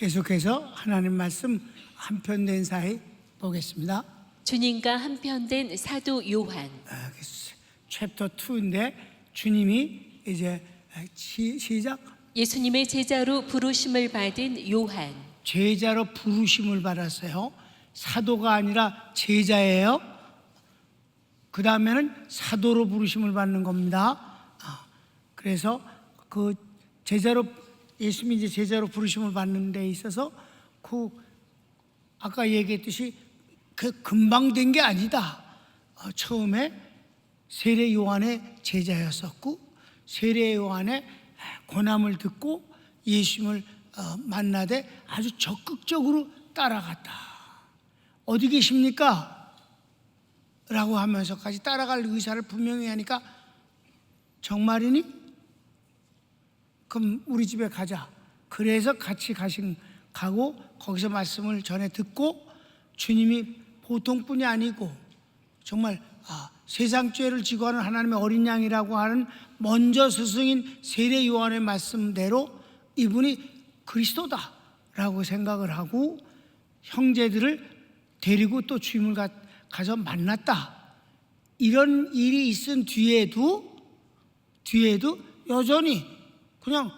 계속해서 하나님 말씀 한편된 사이 보겠습니다. 주님과 한편된 사도 요한. 챕터 2인데 주님이 이제 시작. 예수님의 제자로 부르심을 받은 요한. 제자로 부르심을 받았어요. 사도가 아니라 제자예요. 그 다음에는 사도로 부르심을 받는 겁니다. 그래서 그 제자로 예수님이 이제 제자로 부르심을 받는 데 있어서 아까 얘기했듯이 금방 된 게 아니다. 처음에 세례 요한의 제자였었고 세례 요한의 권함을 듣고 예수님을 만나되 아주 적극적으로 따라갔다. 어디 계십니까? 라고 하면서까지 따라갈 의사를 분명히 하니까 정말이니? 그럼 우리 집에 가자. 그래서 같이 가고 거기서 말씀을 전해 듣고 주님이 보통 분이 아니고 정말 세상 죄를 지고 하는 하나님의 어린 양이라고 하는 먼저 스승인 세례 요한의 말씀대로 이분이 그리스도다라고 생각을 하고 형제들을 데리고 또 주님을 가서 만났다. 이런 일이 있은 뒤에도 여전히 그냥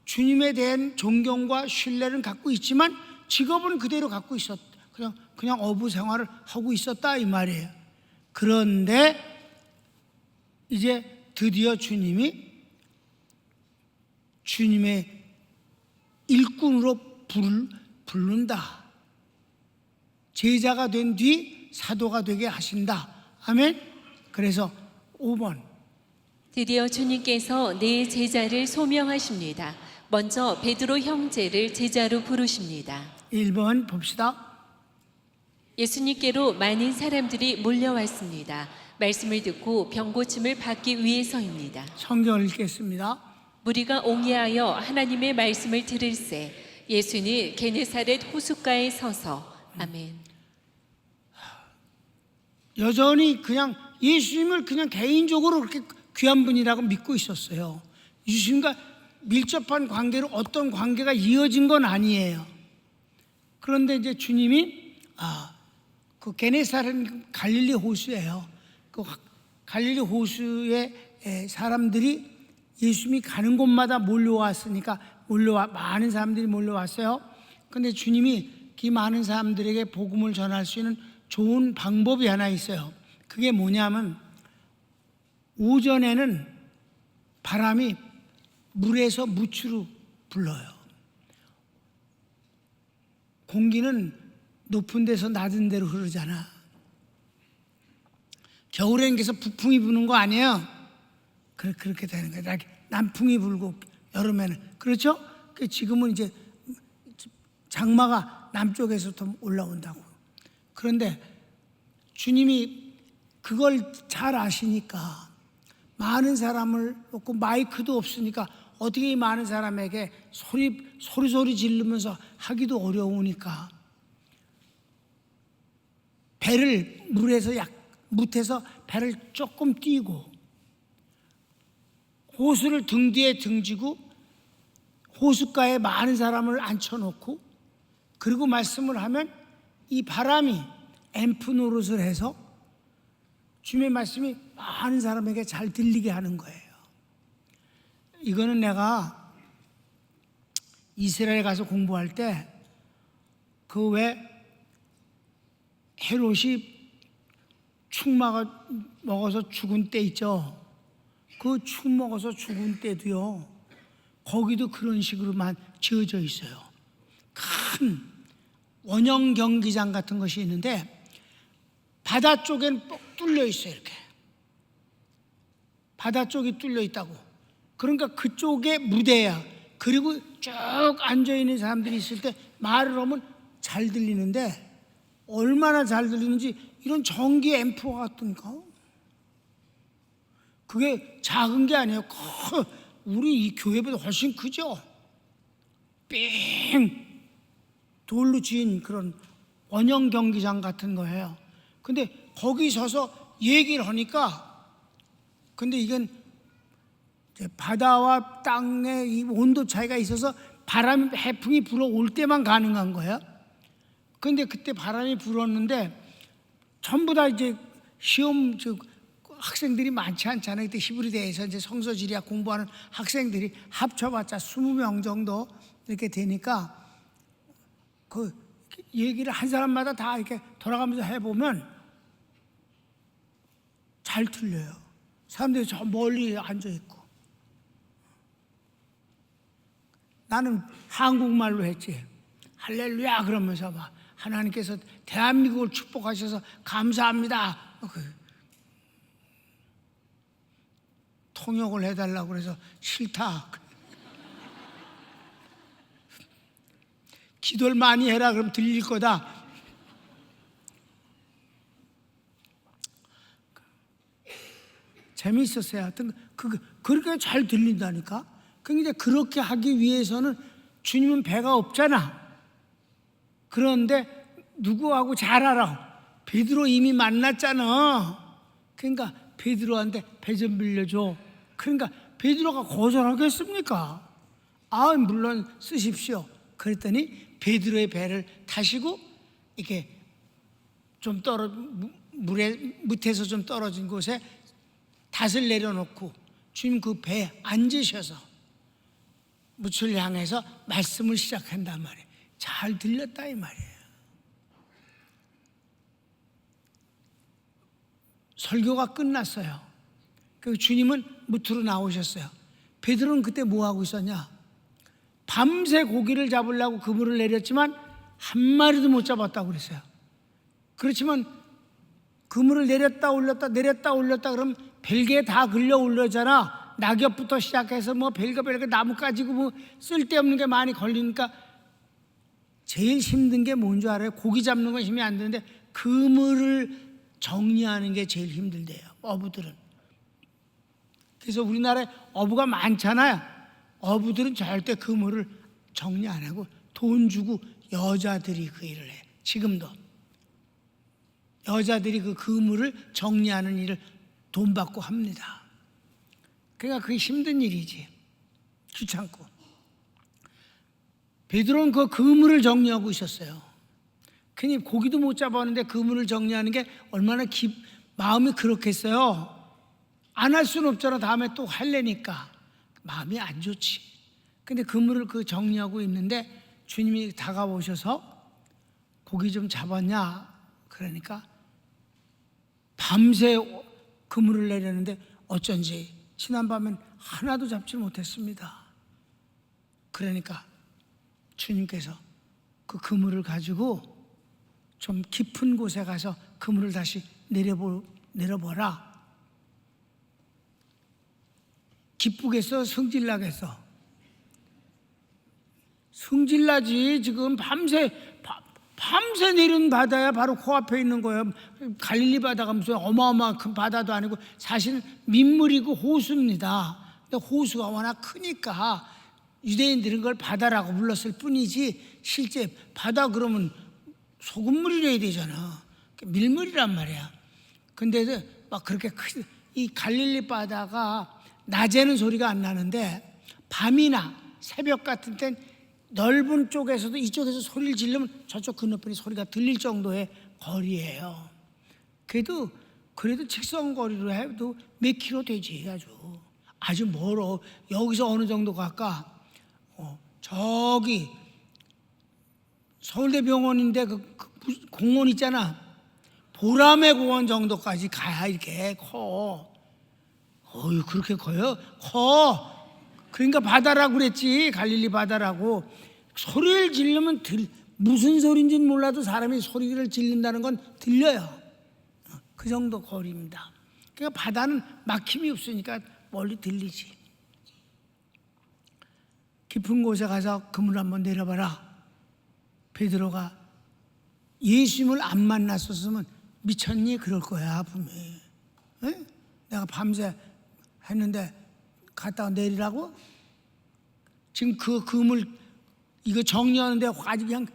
주님에 대한 존경과 신뢰는 갖고 있지만 직업은 그대로 갖고 그냥 어부 생활을 하고 있었다 이 말이에요. 그런데 이제 드디어 주님의 일꾼으로 부른다. 제자가 된 뒤 사도가 되게 하신다. 아멘. 그래서 5번. 드디어 주님께서 네 제자를 소명하십니다. 먼저 베드로 형제를 제자로 부르십니다. 1번 봅시다. 예수님께로 많은 사람들이 몰려왔습니다. 말씀을 듣고 병 고침을 받기 위해서입니다. 성경을 읽겠습니다. 무리가 옹이하여 하나님의 말씀을 들을새 예수는 게네사렛 호숫가에 서서 아멘. 여전히 그냥 예수님을 그냥 개인적으로 그렇게 귀한 분이라고 믿고 있었어요. 예수님과 밀접한 관계로 어떤 관계가 이어진 건 아니에요. 그런데 이제 주님이 그 게네사렛 갈릴리 호수예요. 그 갈릴리 호수에 사람들이 예수님이 가는 곳마다 몰려왔으니까 많은 사람들이 몰려왔어요. 그런데 주님이 그 많은 사람들에게 복음을 전할 수 있는 좋은 방법이 하나 있어요. 그게 뭐냐면 오전에는 바람이 물에서 무추로 불어요. 공기는 높은 데서 낮은 데로 흐르잖아. 겨울엔 계속 북풍이 부는 거 아니에요? 그렇게 되는 거예요. 남풍이 불고 여름에는. 그렇죠? 지금은 이제 장마가 남쪽에서부터 올라온다고. 그런데 주님이 그걸 잘 아시니까 많은 사람을 놓고 마이크도 없으니까 어떻게 이 많은 사람에게 소리 지르면서 하기도 어려우니까 배를 뭇에서 배를 조금 띄고 호수를 등 뒤에 등지고 호숫가에 많은 사람을 앉혀놓고 그리고 말씀을 하면 이 바람이 앰프 노릇을 해서 주님의 말씀이 많은 사람에게 잘 들리게 하는 거예요. 이거는 내가 이스라엘에 가서 공부할 때 그 왜 헤롯이 축 먹어서 죽은 때 있죠. 그 축 먹어서 죽은 때도요. 거기도 그런 식으로만 지어져 있어요. 큰 원형 경기장 같은 것이 있는데 바다 쪽엔 뻑 뚫려 있어요. 이렇게 바다 쪽이 뚫려 있다고. 그러니까 그쪽에 무대야. 그리고 쭉 앉아있는 사람들이 있을 때 말을 하면 잘 들리는데 얼마나 잘 들리는지 이런 전기 앰프와 같으니까 그게 작은 게 아니에요. 우리 이 교회보다 훨씬 크죠. 삥 돌로 지은 그런 원형 경기장 같은 거예요. 근데 거기 서서 얘기를 하니까 근데 이건 바다와 땅의 이 온도 차이가 있어서 바람이 해풍이 불어올 때만 가능한 거예요. 그런데 그때 바람이 불었는데 전부 다 이제 시험 학생들이 많지 않잖아요. 그때 히브리대에서 이제 성서지리학 공부하는 학생들이 합쳐봤자 20명 정도 이렇게 되니까 그 얘기를 한 사람마다 다 이렇게 돌아가면서 해보면 잘 틀려요. 사람들이 저 멀리 앉아 있고. 나는 한국말로 했지. 할렐루야 그러면서 막 하나님께서 대한민국을 축복하셔서 감사합니다. 통역을 해달라고 그래서 싫다. 기도를 많이 해라 그럼 들릴 거다. 재미있었어요. 하여튼 그렇게 잘 들린다니까. 그런데 그렇게 하기 위해서는 주님은 배가 없잖아. 그런데 누구하고 잘 알아? 베드로 이미 만났잖아. 그러니까 베드로한테 배 좀 빌려줘. 그러니까 베드로가 거절하겠습니까? 아 물론 쓰십시오. 그랬더니 베드로의 배를 타시고 이렇게 좀 물에 밑에서 좀 떨어진 곳에 닷을 내려놓고 주님 그 배에 앉으셔서 묻을 향해서 말씀을 시작한단 말이에요. 잘 들렸다 이 말이에요. 설교가 끝났어요. 그 주님은 무트로 나오셨어요. 베드로는 그때 뭐 하고 있었냐? 밤새 고기를 잡으려고 그물을 내렸지만 한 마리도 못 잡았다고 그랬어요. 그렇지만 그물을 내렸다 올렸다 그러면 벨개에 다 걸려 올려잖아. 낙엽부터 시작해서 뭐 별거 나무까지 뭐 쓸데없는 게 많이 걸리니까 제일 힘든 게 뭔 줄 알아요? 고기 잡는 건 힘이 안 드는데 그물을 정리하는 게 제일 힘들대요. 어부들은. 그래서 우리나라에 어부가 많잖아요. 어부들은 절대 그물을 정리 안 하고 돈 주고 여자들이 그 일을 해. 지금도 여자들이 그 그물을 정리하는 일을 돈 받고 합니다. 그러니까 그게 힘든 일이지. 귀찮고. 베드로는 그 그물을 정리하고 있었어요. 괜히 고기도 못 잡았는데 그물을 정리하는 게 얼마나 마음이 그렇겠어요. 안 할 수는 없잖아. 다음에 또 할래니까 마음이 안 좋지. 근데 그물을 정리하고 있는데 주님이 다가오셔서 고기 좀 잡았냐? 그러니까 밤새 그물을 내렸는데 어쩐지 지난밤엔 하나도 잡지 못했습니다. 그러니까 주님께서 그 그물을 가지고 좀 깊은 곳에 가서 그물을 다시 내려보라. 기쁘겠어? 성질나겠어? 성질나지. 지금 밤새 내린 바다야. 바로 코앞에 있는 거예요. 갈릴리 바다가 무슨 어마어마한 큰 바다도 아니고 사실은 민물이고 호수입니다. 근데 호수가 워낙 크니까 유대인들은 그걸 바다라고 불렀을 뿐이지 실제 바다 그러면 소금물이라야 되잖아. 밀물이란 말이야. 근데 막 그렇게 이 갈릴리 바다가 낮에는 소리가 안 나는데 밤이나 새벽 같은 땐 넓은 쪽에서도 이쪽에서 소리를 지르면 저쪽 건너편이 소리가 들릴 정도의 거리예요. 그래도 직선거리로 해도 몇 킬로 되지. 아주 멀어. 여기서 어느 정도 갈까? 저기 서울대병원인데 그 공원 있잖아. 보라매 공원 정도까지 가야 이렇게 커. 어휴 그렇게 커요? 커. 그러니까 바다라고 그랬지. 갈릴리 바다라고. 소리를 지르면 무슨 소리인지는 몰라도 사람이 소리를 지른다는 건 들려요. 그 정도 거리입니다. 그러니까 바다는 막힘이 없으니까 멀리 들리지. 깊은 곳에 가서 그물 한번 내려봐라. 베드로가 예수님을 안 만났었으면 미쳤니? 그럴 거야 분명히. 에? 내가 밤새 했는데 갔다가 내리라고? 지금 그 그물 이거 정리하는데 아주 그냥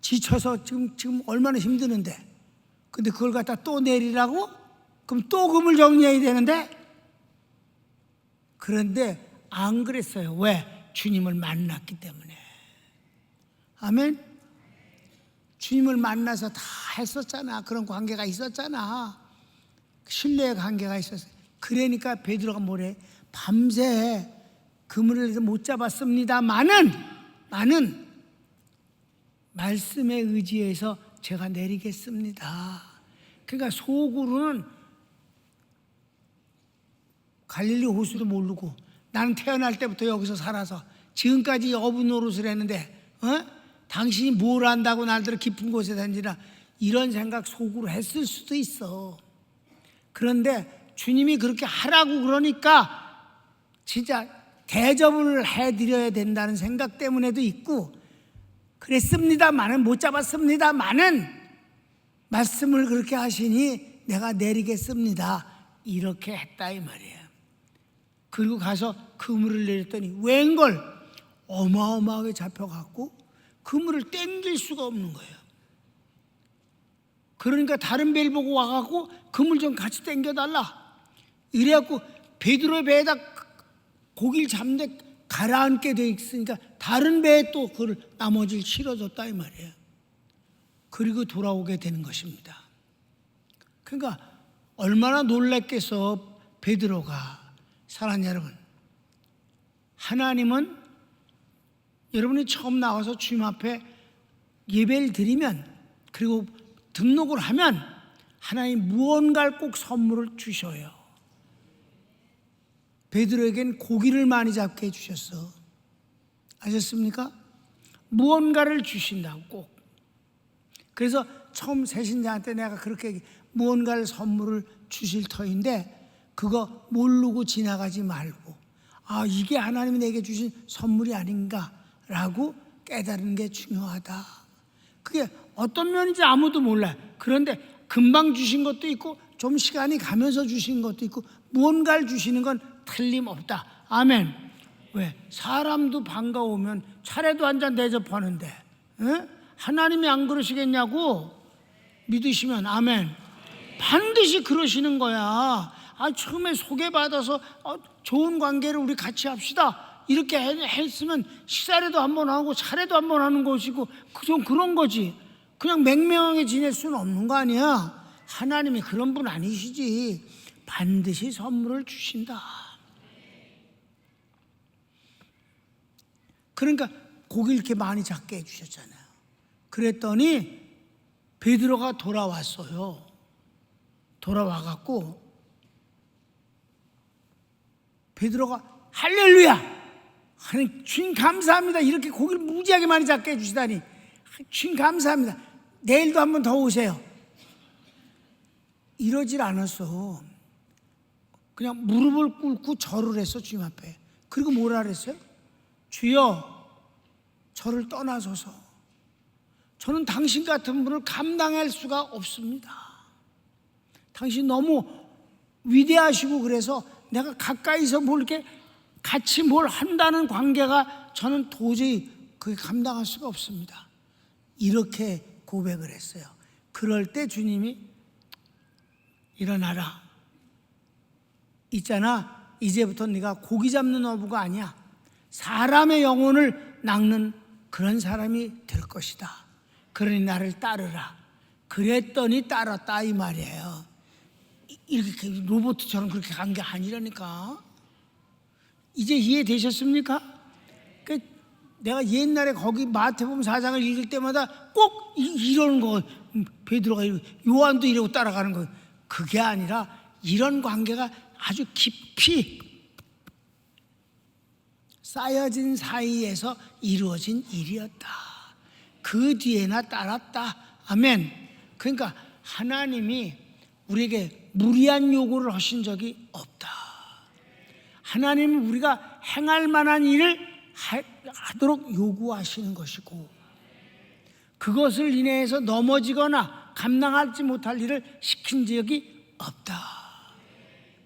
지쳐서 지금 얼마나 힘드는데 근데 그걸 갖다 또 내리라고? 그럼 또 그물 정리해야 되는데? 그런데 안 그랬어요. 왜? 주님을 만났기 때문에. 아멘. 주님을 만나서 다 했었잖아. 그런 관계가 있었잖아. 신뢰의 관계가 있었어요. 그러니까 베드로가 뭐래? 밤새 그물을 못 잡았습니다만은 말씀에 의지해서 제가 내리겠습니다. 그러니까 속으로는 갈릴리 호수도 모르고 나는 태어날 때부터 여기서 살아서 지금까지 어부 노릇을 했는데 당신이 뭘 안다고 날들을 깊은 곳에 던지나 이런 생각 속으로 했을 수도 있어. 그런데 주님이 그렇게 하라고 그러니까 진짜 대접을 해드려야 된다는 생각 때문에도 있고 그랬습니다마는 못 잡았습니다마는 말씀을 그렇게 하시니 내가 내리겠습니다. 이렇게 했다 이 말이에요. 그리고 가서 그물을 내렸더니 웬걸 어마어마하게 잡혀갖고 그물을 땡길 수가 없는 거예요. 그러니까 다른 배를 보고 와갖고 그물 좀 같이 땡겨달라. 이래갖고 베드로의 배에다 고기를 잡는데 가라앉게 돼 있으니까 다른 배에 또 그걸 나머지를 실어줬다 이 말이에요. 그리고 돌아오게 되는 것입니다. 그러니까 얼마나 놀랐겠어 베드로가. 사랑하는 여러분, 하나님은 여러분이 처음 나와서 주님 앞에 예배를 드리면 그리고 등록을 하면 하나님 무언가를 꼭 선물을 주셔요. 베드로에겐 고기를 많이 잡게 해주셨어. 아셨습니까? 무언가를 주신다고 꼭. 그래서 처음 새신자한테 내가 그렇게 무언가를 선물을 주실 터인데 그거 모르고 지나가지 말고 이게 하나님이 내게 주신 선물이 아닌가라고 깨달은 게 중요하다. 그게 어떤 면인지 아무도 몰라요. 그런데 금방 주신 것도 있고 좀 시간이 가면서 주신 것도 있고 무언가를 주시는 건 틀림없다. 아멘. 왜? 사람도 반가우면 차례도 한 잔 대접하는데 하나님이 안 그러시겠냐고. 믿으시면 아멘. 반드시 그러시는 거야. 처음에 소개받아서 좋은 관계를 우리 같이 합시다 이렇게 했으면 식사라도 한번 하고 차례도 한번 하는 것이고 좀 그런 거지. 그냥 맹맹하게 지낼 수는 없는 거 아니야. 하나님이 그런 분 아니시지. 반드시 선물을 주신다. 그러니까 고기 이렇게 많이 잡게 해주셨잖아요. 그랬더니 베드로가 돌아왔어요. 돌아와갖고 베드로가 할렐루야! 하나님 주님 감사합니다. 이렇게 고기를 무지하게 많이 잡게 해주시다니 주님 감사합니다. 내일도 한 번 더 오세요. 이러질 않았어. 그냥 무릎을 꿇고 절을 했어 주님 앞에. 그리고 뭐라 그랬어요? 주여 저를 떠나소서. 저는 당신 같은 분을 감당할 수가 없습니다. 당신 너무 위대하시고 그래서 내가 가까이서 뭘 이렇게 같이 뭘 한다는 관계가 저는 도저히 그게 감당할 수가 없습니다. 이렇게 고백을 했어요. 그럴 때 주님이 일어나라. 있잖아. 이제부터 네가 고기 잡는 어부가 아니야. 사람의 영혼을 낚는 그런 사람이 될 것이다. 그러니 나를 따르라. 그랬더니 따랐다 이 말이에요. 이렇게 로봇처럼 그렇게 간 게 아니라니까. 이제 이해되셨습니까? 내가 옛날에 거기 마태복음 4장을 읽을 때마다 꼭 이러는 거. 베드로가 요한도 이러고 따라가는 거. 그게 아니라 이런 관계가 아주 깊이 쌓여진 사이에서 이루어진 일이었다. 그 뒤에나 따랐다. 아멘. 그러니까 하나님이 우리에게 무리한 요구를 하신 적이 없다. 하나님은 우리가 행할 만한 일을 하도록 요구하시는 것이고 그것을 인해서 넘어지거나 감당하지 못할 일을 시킨 적이 없다.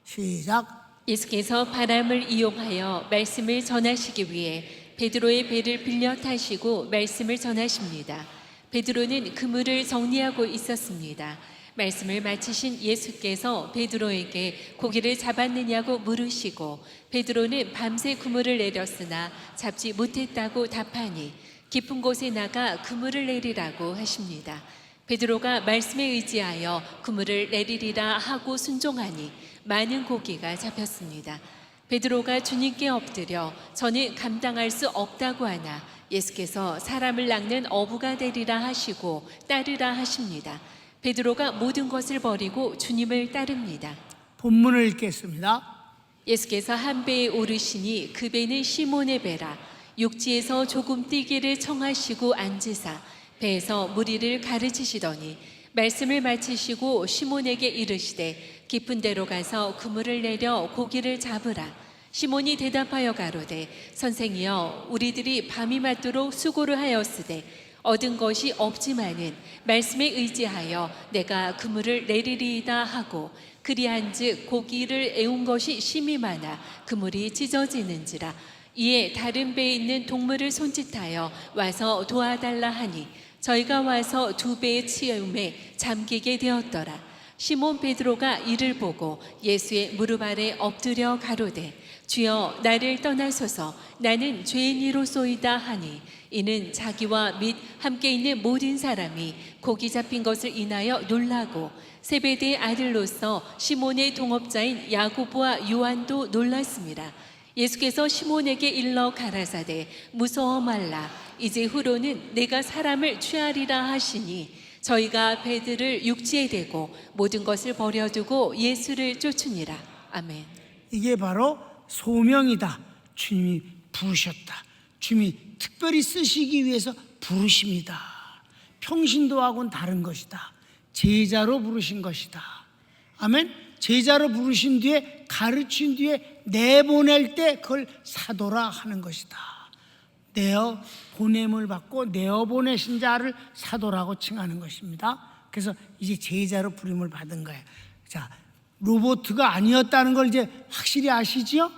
시작. 예수께서 바람을 이용하여 말씀을 전하시기 위해 베드로의 배를 빌려 타시고 말씀을 전하십니다. 베드로는 그물을 정리하고 있었습니다. 말씀을 마치신 예수께서 베드로에게 고기를 잡았느냐고 물으시고 베드로는 밤새 그물을 내렸으나 잡지 못했다고 답하니 깊은 곳에 나가 그물을 내리라고 하십니다. 베드로가 말씀에 의지하여 그물을 내리리라 하고 순종하니 많은 고기가 잡혔습니다. 베드로가 주님께 엎드려 저는 감당할 수 없다고 하나 예수께서 사람을 낚는 어부가 되리라 하시고 따르라 하십니다. 베드로가 모든 것을 버리고 주님을 따릅니다. 본문을 읽겠습니다. 예수께서 한 배에 오르시니 그 배는 시몬의 배라. 육지에서 조금 뛰기를 청하시고 앉으사 배에서 무리를 가르치시더니 말씀을 마치시고 시몬에게 이르시되 깊은 데로 가서 그물을 내려 고기를 잡으라. 시몬이 대답하여 가로되 선생이여 우리들이 밤이 맞도록 수고를 하였으되 얻은 것이 없지만은 말씀에 의지하여 내가 그물을 내리리이다 하고 그리한즉 고기를 애운 것이 심히 많아 그물이 찢어지는지라. 이에 다른 배에 있는 동물을 손짓하여 와서 도와달라 하니 저희가 와서 두 배의 치움에 잠기게 되었더라. 시몬 베드로가 이를 보고 예수의 무릎 아래 엎드려 가로되 주여 나를 떠나소서 나는 죄인이로소이다 하니 이는 자기와 및 함께 있는 모든 사람이 고기 잡힌 것을 인하여 놀라고 세베대의 아들로서 시몬의 동업자인 야고보와 요한도 놀랐습니다. 예수께서 시몬에게 일러 가라사대 무서워 말라. 이제 후로는 내가 사람을 취하리라 하시니 저희가 배들을 육지에 대고 모든 것을 버려두고 예수를 쫓으니라. 아멘. 이게 바로 소명이다. 주님이 부르셨다. 주님이 특별히 쓰시기 위해서 부르십니다. 평신도하고는 다른 것이다. 제자로 부르신 것이다. 아멘. 제자로 부르신 뒤에 가르친 뒤에 내보낼 때 그걸 사도라 하는 것이다. 내어 보냄을 받고 내어 보내신 자를 사도라고 칭하는 것입니다. 그래서 이제 제자로 부름을 받은 거예요. 자, 로봇가 아니었다는 걸 이제 확실히 아시지요?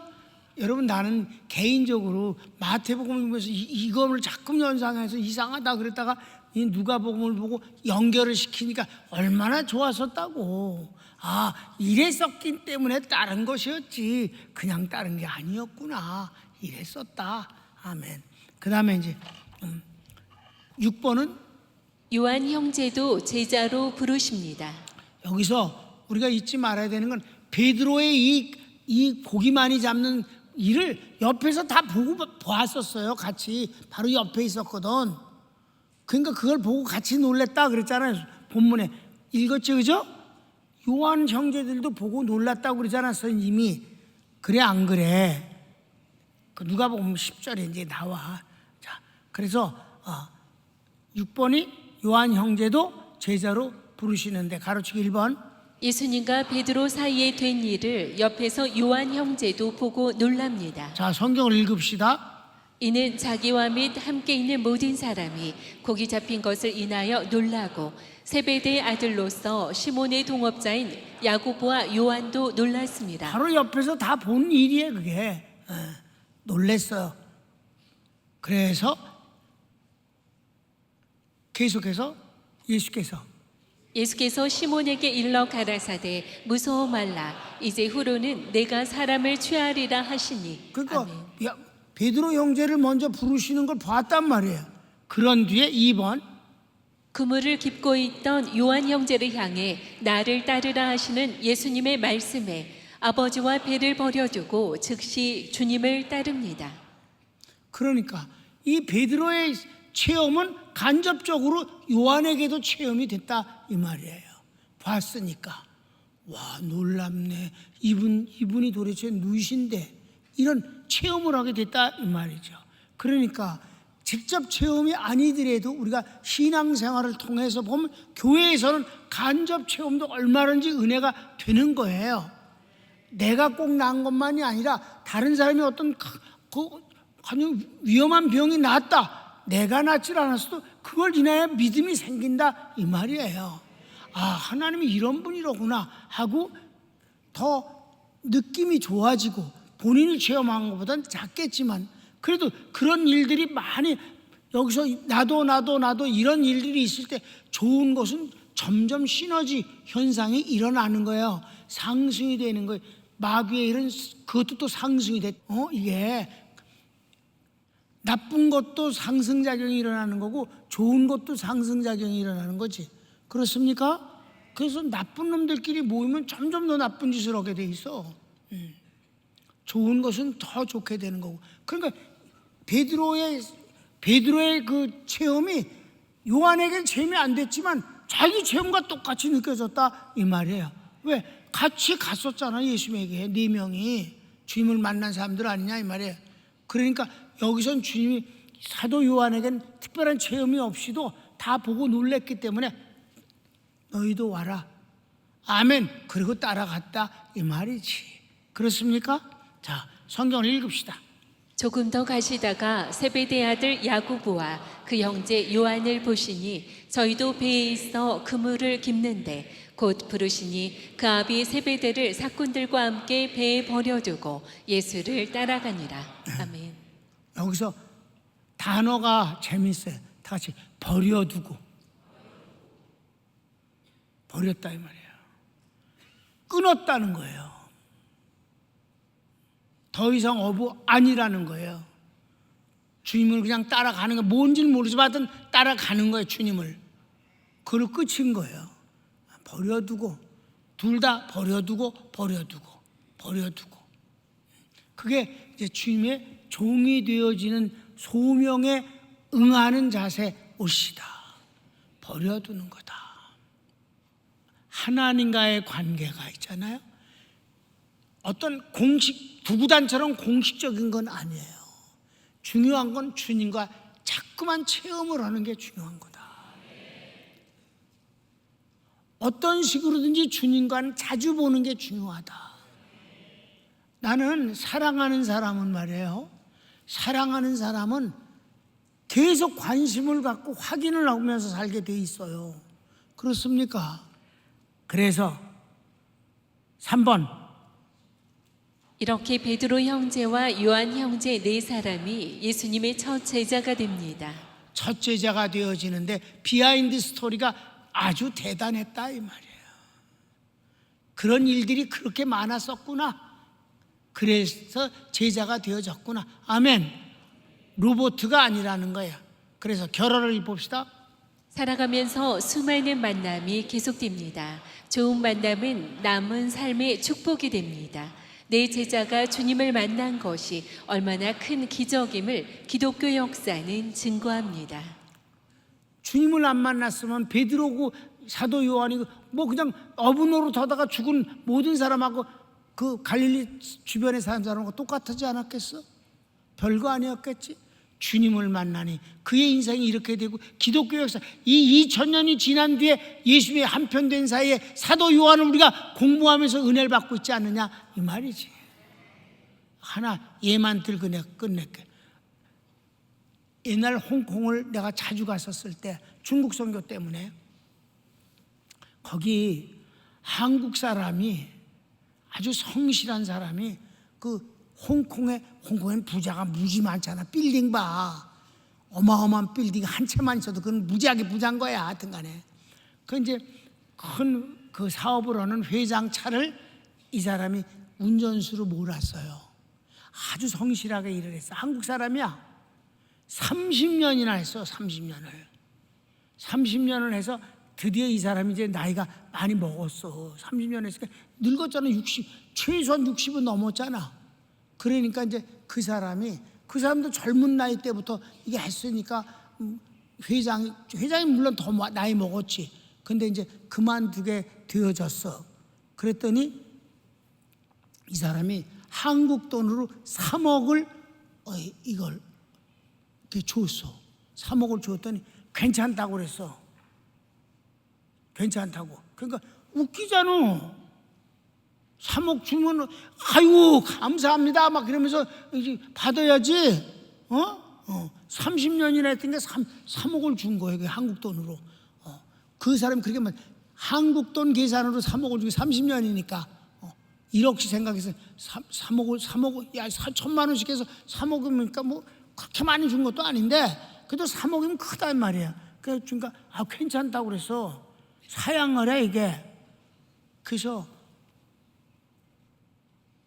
여러분, 나는 개인적으로 마태복음을 보면서 이거를 자꾸 연상해서 이상하다 그랬다가 이 누가복음을 보고 연결을 시키니까 얼마나 좋았었다고. 아, 이랬었기 때문에 따른 것이었지 그냥 따른 게 아니었구나. 이랬었다. 아멘. 그 다음에 이제 6번은 요한 형제도 제자로 부르십니다. 여기서 우리가 잊지 말아야 되는 건 베드로의 이 고기 많이 잡는 일을 옆에서 다 보고 보았었어요. 같이 바로 옆에 있었거든. 그러니까 그걸 보고 같이 놀랬다 그랬잖아요. 본문에 읽었죠, 그죠? 요한 형제들도 보고 놀랐다고 그러지 않았어요, 이미. 그래 안 그래? 그 누가복음 10절에 이제 나와. 자, 그래서 6번이 요한 형제도 제자로 부르시는데 가로치기 1번. 예수님과 베드로 사이에 된 일을 옆에서 요한 형제도 보고 놀랍니다. 자, 성경을 읽읍시다. 이는 자기와 및 함께 있는 모든 사람이 고기 잡힌 것을 인하여 놀라고 세베대의 아들로서 시몬의 동업자인 야고보와 요한도 놀랐습니다. 바로 옆에서 다 본 일이에요, 그게. 놀랬어요. 그래서 계속해서 예수께서 시몬에게 일러 가라사대 무서워 말라. 이제 후로는 내가 사람을 취하리라 하시니. 그러니까 아멘. 베드로 형제를 먼저 부르시는 걸 봤단 말이에요. 그런 뒤에 2번. 그물을 깁고 있던 요한 형제를 향해 나를 따르라 하시는 예수님의 말씀에 아버지와 배를 버려두고 즉시 주님을 따릅니다. 그러니까 이 베드로의 체험은 간접적으로 요한에게도 체험이 됐다 이 말이에요. 봤으니까 와 놀랍네. 이분이 도대체 누구신데 이런 체험을 하게 됐다 이 말이죠. 그러니까 직접 체험이 아니더라도 우리가 신앙생활을 통해서 보면 교회에서는 간접 체험도 얼마든지 은혜가 되는 거예요. 내가 꼭 난 것만이 아니라 다른 사람이 어떤 아주 위험한 병이 낫다. 내가 낫질 않았어도 그걸 인하여 믿음이 생긴다 이 말이에요. 아, 하나님이 이런 분이로구나 하고 더 느낌이 좋아지고 본인이 체험한 것보다는 작겠지만 그래도 그런 일들이 많이 여기서 나도 이런 일들이 있을 때 좋은 것은 점점 시너지 현상이 일어나는 거예요. 상승이 되는 거예요. 마귀의 일은 그것도 또 상승이 돼. 이게 나쁜 것도 상승작용이 일어나는 거고 좋은 것도 상승작용이 일어나는 거지. 그렇습니까? 그래서 나쁜 놈들끼리 모이면 점점 더 나쁜 짓을 하게 돼 있어. 좋은 것은 더 좋게 되는 거고. 그러니까 베드로의 그 체험이 요한에게는 체험이 안 됐지만 자기 체험과 똑같이 느껴졌다 이 말이에요. 왜? 같이 갔었잖아. 예수님에게 4명이 주님을 만난 사람들 아니냐 이 말이에요. 그러니까 여기선 주님이 사도 요한에겐 특별한 체험이 없이도 다 보고 놀랬기 때문에 너희도 와라. 아멘. 그리고 따라갔다 이 말이지. 그렇습니까? 자, 성경을 읽읍시다. 조금 더 가시다가 세베대 아들 야고보와 그 형제 요한을 보시니 저희도 배에 있어 그물을 깁는데 곧 부르시니 그 아비 세베대를 사꾼들과 함께 배에 버려두고 예수를 따라가니라. 아멘. 여기서 단어가 재밌어요. 다 같이 버려두고. 버렸다 이 말이에요. 끊었다는 거예요. 더 이상 어부 아니라는 거예요. 주님을 그냥 따라가는 거, 뭔지는 모르지만 하여튼 따라가는 거예요. 주님을. 그걸 끝인 거예요. 버려두고, 둘 다 버려두고 그게 이제 주님의 종이 되어지는 소명에 응하는 자세 옷이다. 버려두는 거다. 하나님과의 관계가 있잖아요. 어떤 구구단처럼 공식적인 건 아니에요. 중요한 건 주님과 자꾸만 체험을 하는 게 중요한 거다. 어떤 식으로든지 주님과는 자주 보는 게 중요하다. 나는 사랑하는 사람은 말이에요. 사랑하는 사람은 계속 관심을 갖고 확인을 하면서 살게 돼 있어요. 그렇습니까? 그래서 3번 이렇게 베드로 형제와 요한 형제 4사람이 예수님의 첫 제자가 됩니다. 첫 제자가 되어지는데 비하인드 스토리가 아주 대단했다 이 말이에요. 그런 일들이 그렇게 많았었구나. 그래서 제자가 되어졌구나. 아멘. 로보트가 아니라는 거예요. 그래서 결론을 봅시다. 살아가면서 수많은 만남이 계속됩니다. 좋은 만남은 남은 삶의 축복이 됩니다. 내 제자가 주님을 만난 것이 얼마나 큰 기적임을 기독교 역사는 증거합니다. 주님을 안 만났으면 베드로고 사도 요한이고 뭐 그냥 어부노로 더다가 죽은 모든 사람하고 그 갈릴리 주변에 사는 사람하고 똑같지 않았겠어? 별거 아니었겠지? 주님을 만나니 그의 인생이 이렇게 되고 기독교 역사 이 2000년이 지난 뒤에 예수님의 한편된 사이에 사도 요한을 우리가 공부하면서 은혜를 받고 있지 않느냐 이 말이지. 하나 예만 들고 내가 끝낼게. 옛날 홍콩을 내가 자주 갔었을 때 중국 선교 때문에 거기 한국 사람이 아주 성실한 사람이 그 홍콩엔 부자가 무지 많잖아. 빌딩 봐. 어마어마한 빌딩 한 채만 있어도 그건 무지하게 부자인 거야. 하여튼 간에. 그 이제 큰 그 사업을 하는 회장 차를 이 사람이 운전수로 몰았어요. 아주 성실하게 일을 했어. 한국 사람이야. 30년이나 했어. 30년을 해서 드디어 이 사람이 이제 나이가 많이 먹었어. 30년 했으니까 늙었잖아. 최소한 60은 넘었잖아. 그러니까 이제 그 사람도 젊은 나이 때부터 이게 했으니까 회장이 물론 더 나이 먹었지. 근데 이제 그만두게 되어졌어. 그랬더니 이 사람이 한국 돈으로 3억을 이걸 이렇게 줬어. 3억을 줬더니 괜찮다고 그랬어. 괜찮다고. 그러니까 웃기잖아. 3억 주면 아유 감사합니다 막 그러면서 이제 받아야지. 30년이나 했으니까 3억을 준 거예요. 한국 돈으로. 그 사람이 그렇게 한국 돈 계산으로 3억을 주고 30년이니까 1억씩 생각해서 3억 야 4천만 원씩 해서 3억이니까 뭐 그렇게 많이 준 것도 아닌데 그래도 3억이면 크다 이 말이야. 그러니까 괜찮다고 그랬어. 사양을 해 이게. 그래서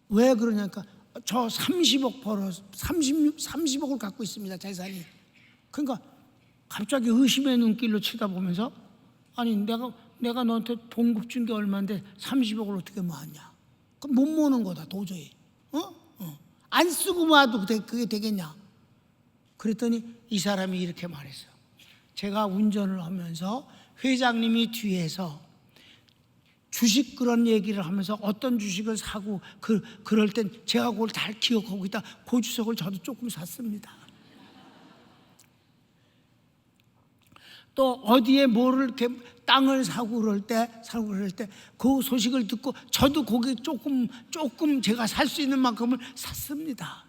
왜 그러냐니까 저 30억 벌어 30억을 갖고 있습니다, 재산이. 그러니까 갑자기 의심의 눈길로 쳐다보면서 아니 내가 너한테 봉급 준 게 얼마인데 30억을 어떻게 모았냐? 그럼 못 모으는 거다 도저히. 안 쓰고 모아도 그게 되겠냐? 그랬더니 이 사람이 이렇게 말했어요. 제가 운전을 하면서 회장님이 뒤에서 주식 그런 얘기를 하면서 어떤 주식을 사고 그럴 땐 제가 그걸 다 기억하고 있다. 그 주석을 저도 조금 샀습니다. 또 어디에 뭐를 이렇게 땅을 사고 그럴 때 그 소식을 듣고 저도 거기 조금 제가 살 수 있는 만큼을 샀습니다.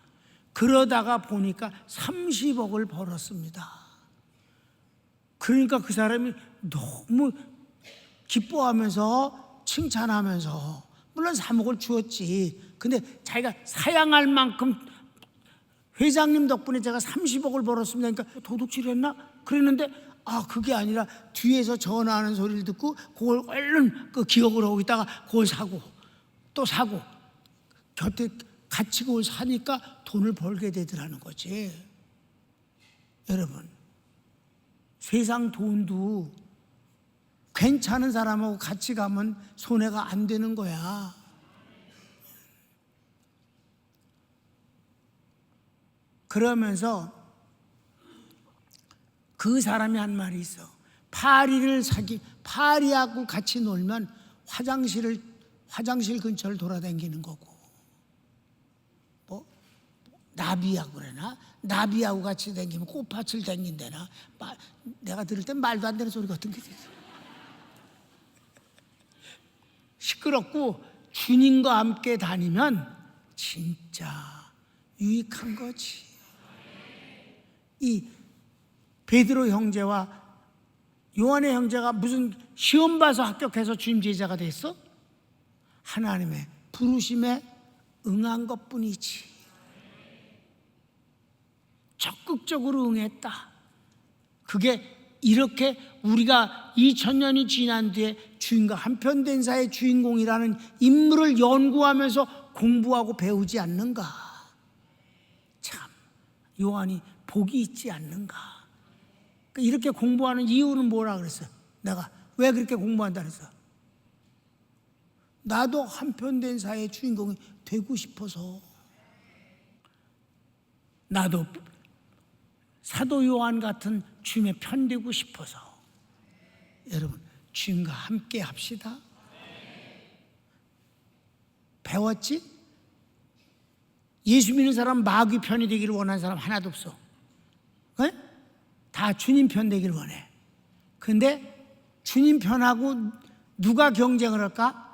그러다가 보니까 30억을 벌었습니다. 그러니까 그 사람이 너무 기뻐하면서 칭찬하면서, 물론 3억을 주었지. 근데 자기가 사양할 만큼 회장님 덕분에 제가 30억을 벌었습니다. 그러니까 도둑질했나? 그랬는데 그게 아니라 뒤에서 전화하는 소리를 듣고 그걸 얼른 기억을 하고 있다가 그걸 사고 또 사고 곁에 같이 그걸 사니까 돈을 벌게 되더라는 거지. 여러분, 세상 돈도 괜찮은 사람하고 같이 가면 손해가 안 되는 거야. 그러면서 그 사람이 한 말이 있어. 파리하고 같이 놀면 화장실 근처를 돌아다니는 거고, 뭐 나비하고 그러나 나비하고 같이 다니면 꽃밭을 다닌다나. 내가 들을 땐 말도 안 되는 소리 같은 게 있어. 시끄럽고 주님과 함께 다니면 진짜 유익한 거지. 이 베드로 형제와 요한의 형제가 무슨 시험 봐서 합격해서 주님 제자가 됐어? 하나님의 부르심에 응한 것뿐이지. 적극적으로 응했다. 그게 이렇게 우리가 2000년이 지난 뒤에 주인과 한편된사의 주인공이라는 인물을 연구하면서 공부하고 배우지 않는가? 참 요한이 복이 있지 않는가? 이렇게 공부하는 이유는 뭐라 그랬어요? 내가 왜 그렇게 공부한다 그랬어? 나도 한편된사의 주인공이 되고 싶어서. 나도 사도 요한 같은 주님의 편되고 싶어서. 여러분, 주님과 함께 합시다. 배웠지? 예수 믿는 사람 마귀 편이 되기를 원하는 사람 하나도 없어. 네? 다 주님 편 되기를 원해. 근데 주님 편하고 누가 경쟁을 할까?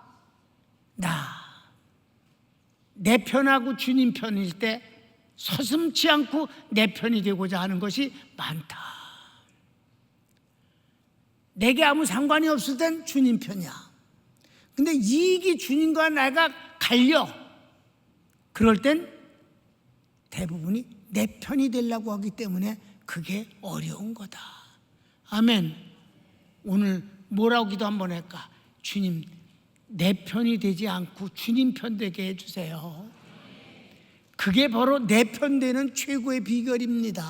내 편하고 주님 편일 때 서슴지 않고 내 편이 되고자 하는 것이 많다. 내게 아무 상관이 없을 땐 주님 편이야. 근데 이익이 주님과 내가 갈려. 그럴 땐 대부분이 내 편이 되려고 하기 때문에 그게 어려운 거다. 아멘. 오늘 뭐라고 기도 한번 할까? 주님, 내 편이 되지 않고 주님 편 되게 해주세요. 그게 바로 내 편 되는 최고의 비결입니다.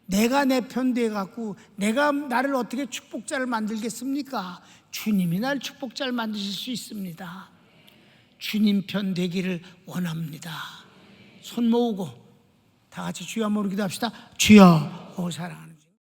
내가 내 편 돼갖고 내가 나를 어떻게 축복자를 만들겠습니까? 주님이 나를 축복자를 만드실 수 있습니다. 주님 편 되기를 원합니다. 손 모으고 다 같이 주여 한번 기도합시다. 주여, 오 사랑하는